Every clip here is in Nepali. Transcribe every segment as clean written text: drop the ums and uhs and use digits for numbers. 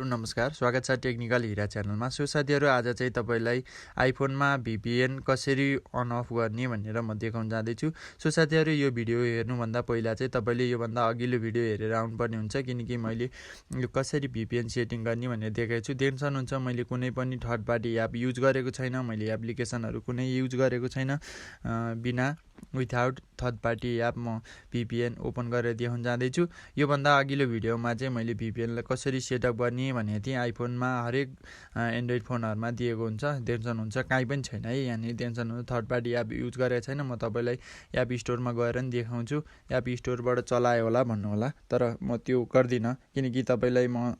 नमस्कार, स्वागत छ टेक्निकल हिरा च्यानलमा। सो साथीहरु, आज चाहिँ तपाईलाई आइफोनमा VPN कसरी अन अफ गर्ने भनेर म देखाउन जाँदैछु। सो साथीहरु, यो भिडियो हेर्नुभन्दा पहिला चाहिँ तपाईले योभन्दा अघिल्लो भिडियो हेरेर आउनुपर्ने हुन्छ, किनकि मैले यो कसरी VPN सेटिङ गर्ने भनेर देखाएको छु। देख्न सक्नुहुन्छ मैले कुनै पनि थर्ड पार्टी एप युज गरेको छैन, मैले एप्लिकेसनहरु कुनै युज गरेको छैन। बिना विथआउट थर्ड पार्टी एप म VPN ओपन गरेर देखाउन जाँदैछु। योभन्दा अघिल्लो भिडियोमा चाहिँ मैले VPN लाई कसरी सेटअप गर्ने भनेको थिएँ। आइफोनमा हरेक एन्ड्रोइड फोनहरुमा दिएको हुन्छ, देख्न सक्नुहुन्छ। काहीँ पनि छैन है, यहाँनिर देख्न सक्नुहुन्छ थर्ड पार्टी एप युज गरेको छैन। म तपाईलाई एप स्टोरमा गएर नि देखाउँछु, एप स्टोरबाट चलायो होला भन्नु होला, तर म त्यो गर्दिन, किनकि तपाईलाई म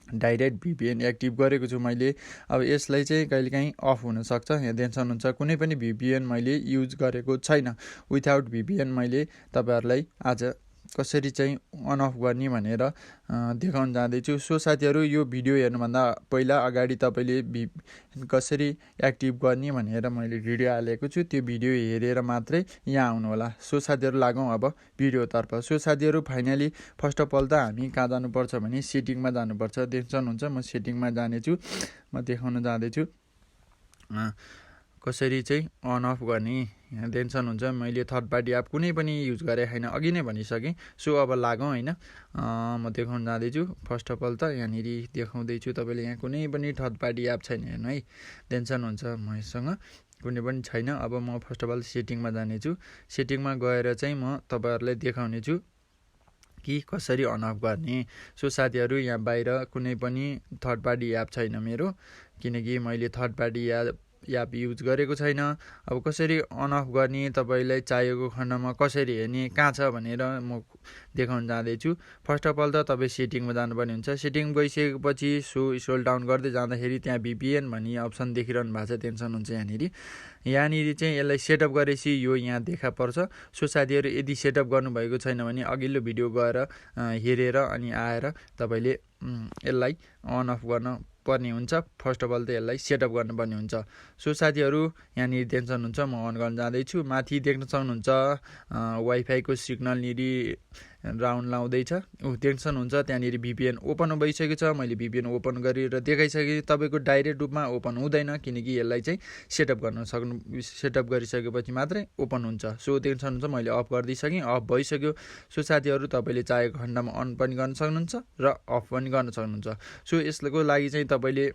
डाइरेक्ट VPN एक्टिभ गरेको छु मैले। अब यसलाई चाहिँ कहिलेकाहीँ अफ हुन सक्छ। यहाँ देख्न सक्नुहुन्छ कुनै पनि VPN मैले युज गरेको छैन। विथआउट VPN मैले तपाईहरुलाई आज कसरी चाहिँ अन अफ गर्ने भनेर देखाउन जाँदैछु। सो साथीहरु, यो भिडियो हेर्नुभन्दा पहिला अगाडि तपाईले VPN कसरी एक्टिभ गर्ने भनेर मैले भिडियो हालेको छु, त्यो भिडियो हेरेर मात्रै यहाँ आउनु होला। सो साथीहरु, लागौं अब भिडियोतर्फ। सो साथीहरु, फाइनली फर्स्ट अफ अल त हामी कहाँ जानुपर्छ भने सेटिङमा जानुपर्छ। देख्न सक्नुहुन्छ म सेटिङमा जानेछु, म देखाउन जाँदैछु कसरी चाहिँ अन अफ गर्ने। यहाँ देख्न सक्नुहुन्छ मैले थर्ड पार्टी एप कुनै पनि युज गरे छैन, अघि नै भनिसकेँ। सो अब लागौं हैन, म देखाउन जाँदैछु। फर्स्ट अफ अल त यहाँनिर देखाउँदैछु, तपाईले यहाँ कुनै पनि थर्ड पार्टी एप छैन हेर्नु है, देख्न सक्नुहुन्छ मसँग कुनै पनि छैन। अब म फर्स्ट अफ अल सेटिङमा जानेछु। सेटिङमा गएर चाहिँ म तपाईहरुलाई देखाउने छु कि कसरी अन अफ गर्ने। सो साथीहरु, यहाँ बाहिर कुनै पनि थर्ड पार्टी एप छैन मेरो, किनकि मैले थर्ड पार्टी एप युज गरेको छैन। अब कसरी अन अफ गर्ने, तपाईलाई चाहिएको खण्डमा कसरी हेर्ने, कहाँ छ भनेर म देखाउन जाँदैछु। फर्स्ट अफ अल त तपाई सेटिङमा जानुपर्ने हुन्छ। सेटिङ गइसकेपछि स्क्रोल डाउन गर्दै जाँदाखेरि त्यहाँ VPN भन्ने अप्सन देखिरहनु भएको छ, देख्न सक्नुहुन्छ यहाँनिर चाहिँ यसलाई सेटअप गरेपछि यो यहाँ देखा पर्छ। सो साथीहरु, यदि सेटअप गर्नुभएको छैन भने अघिल्लो भिडियो गएर हेरेर अनि आएर तपाईले यसलाई अन अफ गर्न पर्ने हुन्छ। फर्स्ट अफ अल त यसलाई सेटअप गर्नुपर्ने हुन्छ। सो साथीहरु, यहाँनिर देख्न सक्नुहुन्छ म अन गर्न जाँदैछु। माथि देख्न सक्नुहुन्छ वाइफाई को सिग्नल निरी राउन्ड लाउँदैछ, देख्न सक्नुहुन्छ त्यहाँनिर VPN ओपन भइसकेको छ। मैले VPN ओपन गरेर देखाइसकेँ। तपाईको डाइरेक्ट रूपमा ओपन हुँदैन, किनकि यसलाई चाहिँ सेटअप गरिसकेपछि मात्रै ओपन हुन्छ। सो देख्न सक्नुहुन्छ मैले अफ गरिदिइसकेँ, अफ भइसक्यो। सो साथीहरु, तपाईले चाहेको खण्डमा अन पनि गर्न सक्नुहुन्छ र अफ पनि गर्न सक्नुहुन्छ। सो यसको लागि चाहिँ तपाईले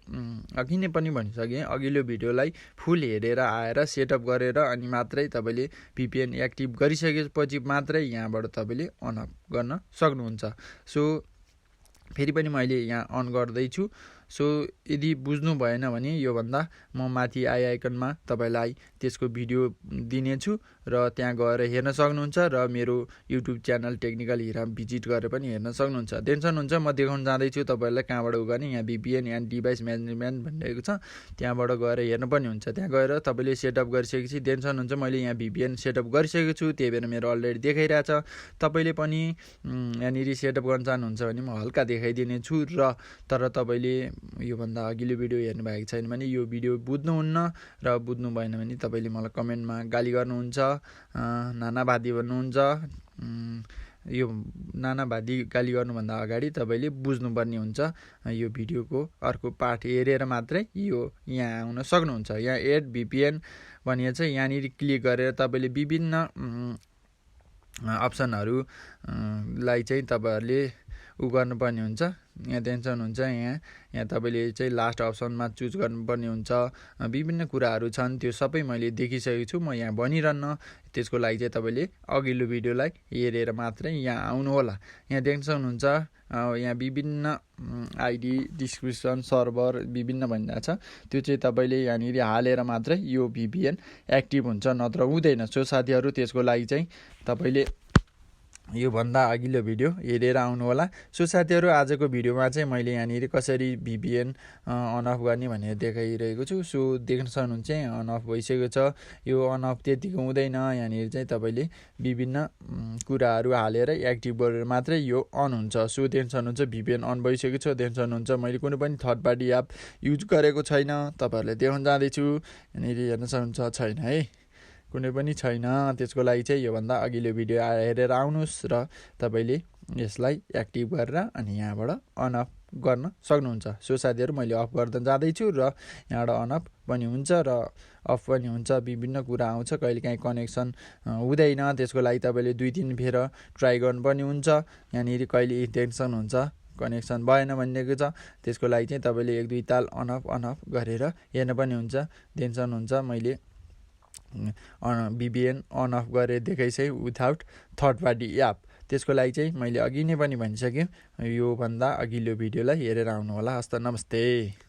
अघि नै पनि भनिसकेँ, अघिल्लो भिडियोलाई फुल हेरेर आएर सेटअप गरेर अनि मात्रै तपाईले VPN एक्टिभ गरिसकेपछि मात्रै यहाँबाट तपाईले अन अफ गर्न सक्नुहुन्छ। सो फेरि पनि मैले यहाँ अन गर्दैछु। सो यदि बुझ्नु भएन भने योभन्दा म माथि आई आइकनमा तपाईलाई त्यसको भिडियो दिनेछु र त्यहाँ गएर हेर्न सक्नुहुन्छ र मेरो युट्युब च्यानल टेक्निकल हिरा भिजिट गरेर पनि हेर्न सक्नुहुन्छ। देख्न सक्नुहुन्छ म देखाउन जाँदैछु तपाईहरुलाई कहाँबाट गर्ने। यहाँ VPN एन्ड डिभाइस म्यानेजमेन्ट भनिएको छ, त्यहाँबाट गएर हेर्न पनि हुन्छ। त्यहाँ गएर तपाईले सेटअप गरिसकेपछि देख्न सक्नुहुन्छ मैले यहाँ VPN सेटअप गरिसकेको छु, त्यही भएर मेरो अलरेडी देखाइरहेछ। तपाईले पनि यहाँनिर सेटअप गर्न चाहनुहुन्छ भने म हल्का देखाइदिने छु र तर तपाईले योभन्दा अघिल्लो भिडियो हेर्नु भएको छैन भने यो भिडियो बुझ्नुहुन्न र बुझ्नु भएन भने तपाईले मलाई कमेन्टमा गाली गर्नुहुन्छ, नानावादी भन्नुहुन्छ। यो नानावादी गाली गर्नुभन्दा अगाडि तपाईले बुझ्नुपर्ने हुन्छ। यो भिडियोको अर्को पार्ट हेरेर मात्रै यो यहाँ आउन सक्नुहुन्छ। यहाँ एड VPN भनिएको छ, यहाँनिर क्लिक गरेर तपाईले विभिन्न अप्सनहरुलाई चाहिँ तपाईहरुले गर्नुपर्ने हुन्छ। यहाँ देख्न सक्नुहुन्छ यहाँ तपाईले चाहिँ लास्ट अप्सनमा चुज गर्नुपर्ने हुन्छ। विभिन्न कुराहरु छन्, त्यो सबै मैले देखिसकेको छु, म यहाँ भनिरहन्न। त्यसको लागि चाहिँ तपाईले अघिल्लो भिडियोलाई हेरेर मात्रै यहाँ आउनु होला। यहाँ देख्न सक्नुहुन्छ यहाँ विभिन्न आइडी डिस्क्रिप्सन सर्भर विभिन्न भनिरहेको छ, त्यो चाहिँ तपाईले यहाँनिर हालेर मात्रै यो VPN एक्टिभ हुन्छ, नत्र हुँदैन। सो साथीहरु, त्यसको लागि चाहिँ तपाईले यो भन्दा अघिल्लो भिडियो हेरेर आउनु होला। सो साथीहरु, आजको भिडियोमा चाहिँ मैले यहाँनिर कसरी VPN अन अफ गर्ने भनेर देखाइरहेको छु। सो देख्न सक्नुहुन्छ अन अफ भइसकेको छ। यो अन अफ त्यतिको हुँदैन, यहाँनिर चाहिँ तपाईले विभिन्न कुराहरु हालेर एक्टिभ गरेर मात्रै यो अन हुन्छ। सो देख्न सक्नुहुन्छ VPN अन भइसकेको छ। देख्न सक्नुहुन्छ मैले कुनै पनि थर्ड पार्टी एप युज गरेको छैन, तपाईहरुलाई देखाउन जाँदैछु। यहाँनिर हेर्न सक्नुहुन्छ छैन है, कुनै पनि छैन। त्यसको लागि चाहिँ योभन्दा अघिल्लो भिडियो हेरेर आउनुस् र तपाईले यसलाई एक्टिभ गरेर अनि यहाँबाट अन अफ गर्न सक्नुहुन्छ। सो साथीहरू मैले अफ गर्दा जाँदैछु र यहाँबाट अन अफ पनि हुन्छ र अफ पनि हुन्छ, विभिन्न कुरा आउँछ, कहिलेकाहीँ कनेक्सन हुँदैन, त्यसको लागि तपाईँले 2-3 फेर ट्राई गर्नु पनि हुन्छ। यहाँनिर कहिले टेन्सन हुन्छ कनेक्सन भएन भनिएको छ, त्यसको लागि चाहिँ तपाईँले 1-2 ताल अन अफ गरेर हेर्न पनि हुन्छ। टेन्सन हुन्छ मैले VPN अन अफ गरेर देखाइसकेँ विथआउट थर्ड पार्टी एप। त्यसको लागि चाहिँ मैले अघि नै पनि भनिसकेँ, योभन्दा अघिल्लो भिडियोलाई हेरेर आउनु होला। हस्त नमस्ते।